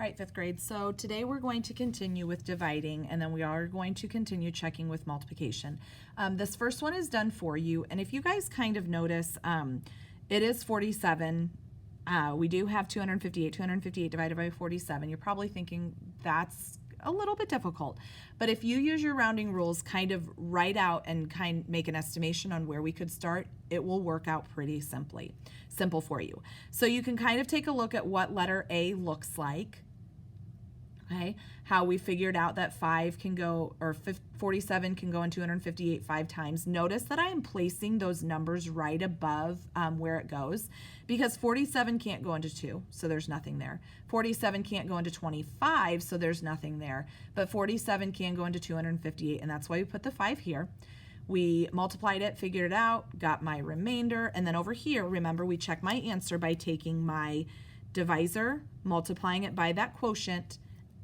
All right, fifth grade. So today we're going to continue with dividing, and then we are going to continue checking with multiplication. This first one is done for you, and if you guys kind of notice, it is 47. We do have 258. 258 divided by 47. You're probably thinking that's a little bit difficult, but if you use your rounding rules, kind of write out and make an estimation on where we could start, it will work out pretty simple for you. So you can kind of take a look at what letter A looks like. Okay, how we figured out that 5 can go, or 47 can go in 258 5 times. Notice that I am placing those numbers right above where it goes, because 47 can't go into 2, so there's nothing there. 47 can't go into 25, so there's nothing there. But 47 can go into 258, and that's why we put the 5 here. We multiplied it, figured it out, got my remainder, and then over here, remember, we check my answer by taking my divisor, multiplying it by that quotient,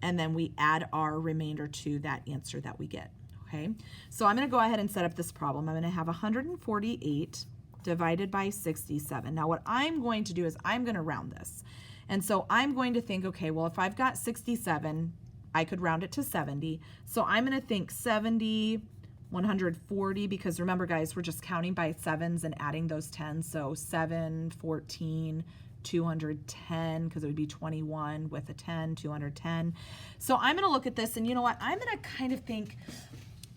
and then we add our remainder to that answer that we get, okay? So I'm gonna go ahead and set up this problem. I'm gonna have 148 divided by 67. Now what I'm going to do is I'm gonna round this. And so I'm going to think, okay, well, if I've got 67, I could round it to 70. So I'm gonna think 70, 140, because remember guys, we're just counting by sevens and adding those 10s. So 7, 14, 210, because it would be 21 with a 10, 210. So I'm going to look at this, and you know what? I'm going to kind of think,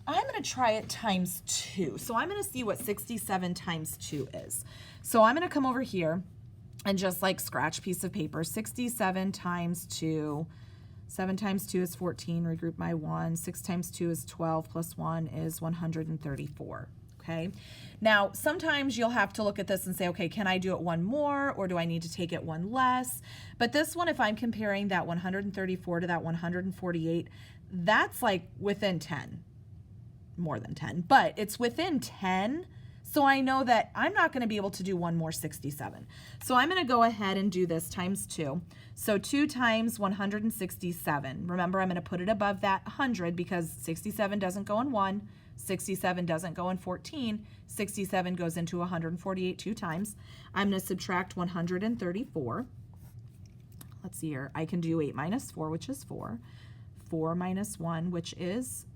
I'm going to try it times 2. So I'm going to see what 67 times 2 is. So I'm going to come over here and just like scratch a piece of paper. 67 times 2. 7 times 2 is 14. Regroup my 1. 6 times 2 is 12. Plus 1 is 134. Okay. Now, sometimes you'll have to look at this and say, okay, can I do it one more, or do I need to take it one less? But this one, if I'm comparing that 134 to that 148, that's like within 10, more than 10, but it's within 10. So I know that I'm not going to be able to do one more 67. So I'm going to go ahead and do this times 2. So 2 times 167. Remember, I'm going to put it above that 100 because 67 doesn't go in 1. 67 doesn't go in 14. 67 goes into 148 2 times. I'm going to subtract 134. Let's see here. I can do 8 minus 4, which is 4. 4 minus 1, which is,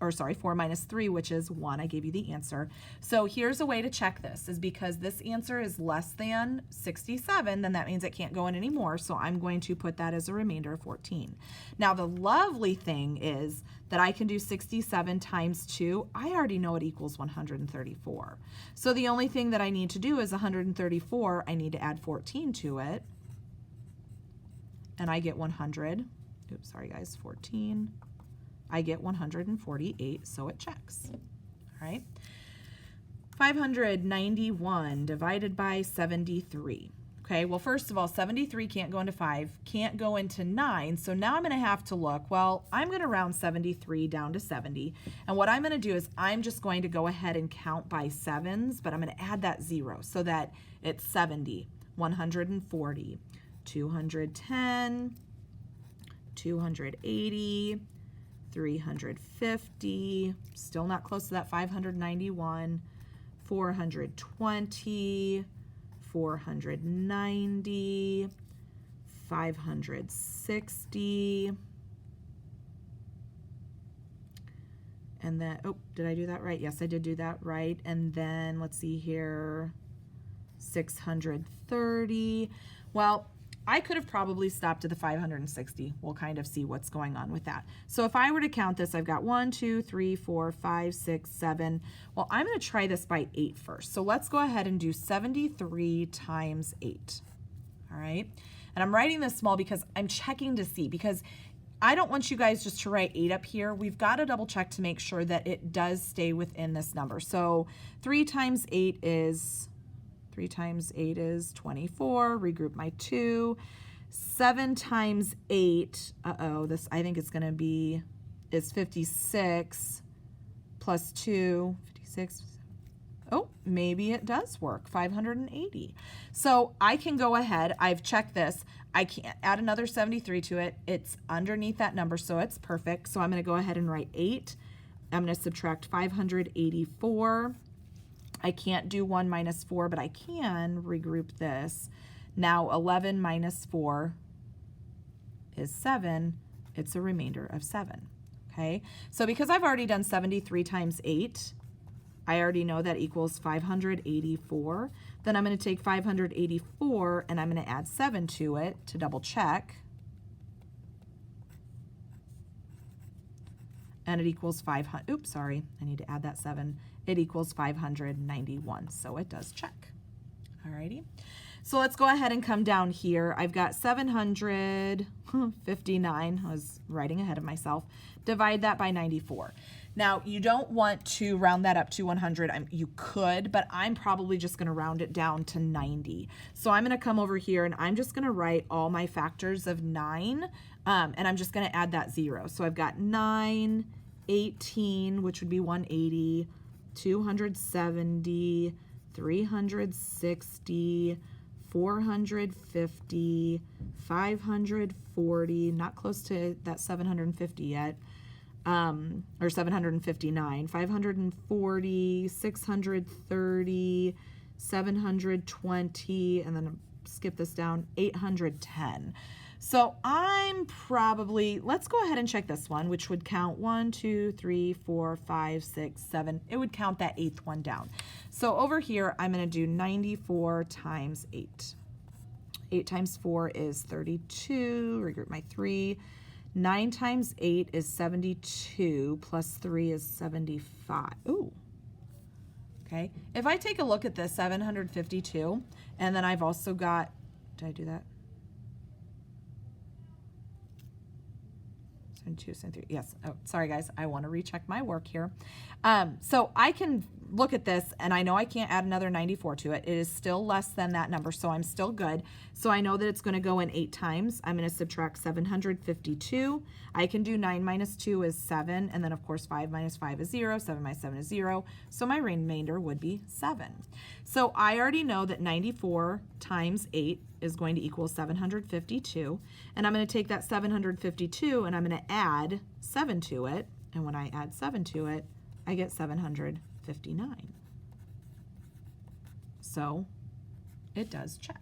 or sorry, 4 minus 3, which is 1. I gave you the answer. So here's a way to check this, is because this answer is less than 67, then that means it can't go in anymore. So I'm going to put that as a remainder of 14. Now the lovely thing is that I can do 67 times 2. I already know it equals 134. So the only thing that I need to do is 134. I need to add 14 to it. And I get 100. Oops, sorry guys, 14. I get 148, so it checks. All right. 591 divided by 73. Okay, well, first of all, 73 can't go into 5, can't go into 9, so now I'm going to have to look. Well, I'm going to round 73 down to 70, and what I'm going to do is I'm just going to go ahead and count by sevens, but I'm going to add that 0 so that it's 70, 140, 210, 280, 350, still not close to that 591, 420, 490, 560, and then, oh, did I do that right? Yes, I did do that right. And then let's see here, 630. Well, I could have probably stopped at the 560. We'll kind of see what's going on with that. So if I were to count this, I've got 1, 2, 3, 4, 5, 6, 7. Well, I'm going to try this by 8 first. So let's go ahead and do 73 times 8. All right. And I'm writing this small because I'm checking to see, because I don't want you guys just to write 8 up here. We've got to double check to make sure that it does stay within this number. So 3 times 8 is 24, regroup my 2. 7 times 8, this, I think it's gonna be, is 56 plus 2, 56, oh, maybe it does work, 580. So I can go ahead, I've checked this, I can't add another 73 to it, it's underneath that number, so it's perfect. So I'm gonna go ahead and write 8, I'm gonna subtract 584, I can't do 1 minus 4, but I can regroup this. Now 11 minus 4 is 7, it's a remainder of 7. Okay, so because I've already done 73 times 8, I already know that equals 584. Then I'm going to take 584 and I'm going to add 7 to it to double check. And it equals 500. Oops, sorry, I need to add that 7. It equals 591, so it does check. Alrighty. So let's go ahead and come down here. I've got 759. I was writing ahead of myself. Divide that by 94. Now, you don't want to round that up to 100. You could, but I'm probably just going to round it down to 90. So I'm going to come over here and I'm just going to write all my factors of 9, and I'm just going to add that 0. So I've got 9, 18, which would be 180, 270, 360, 450, 540, not close to that 750 yet, or 759, 540, 630, 720, and then skip this down, 810. So I'm probably, let's go ahead and check this one, which would count 1, 2, 3, 4, 5, 6, 7. It would count that 8th one down. So over here, I'm going to do 94 times 8. 8 times 4 is 32, regroup my 3. 9 times 8 is 72, plus 3 is 75. Ooh. Okay. If I take a look at this, 752, and then I've also got, did I do that? 72, 73. Yes. Oh, sorry guys. I want to recheck my work here. So I can look at this and I know I can't add another 94 to it. It is still less than that number, so I'm still good. So I know that it's going to go in 8 times. I'm going to subtract 752. I can do 9 minus 2 is 7, and then of course 5 minus 5 is 0, 7 minus 7 is 0. So my remainder would be 7. So I already know that 94 times 8 is going to equal 752, and I'm going to take that 752 and I'm going to add 7 to it, and when I add 7 to it, I get 759. So it does check.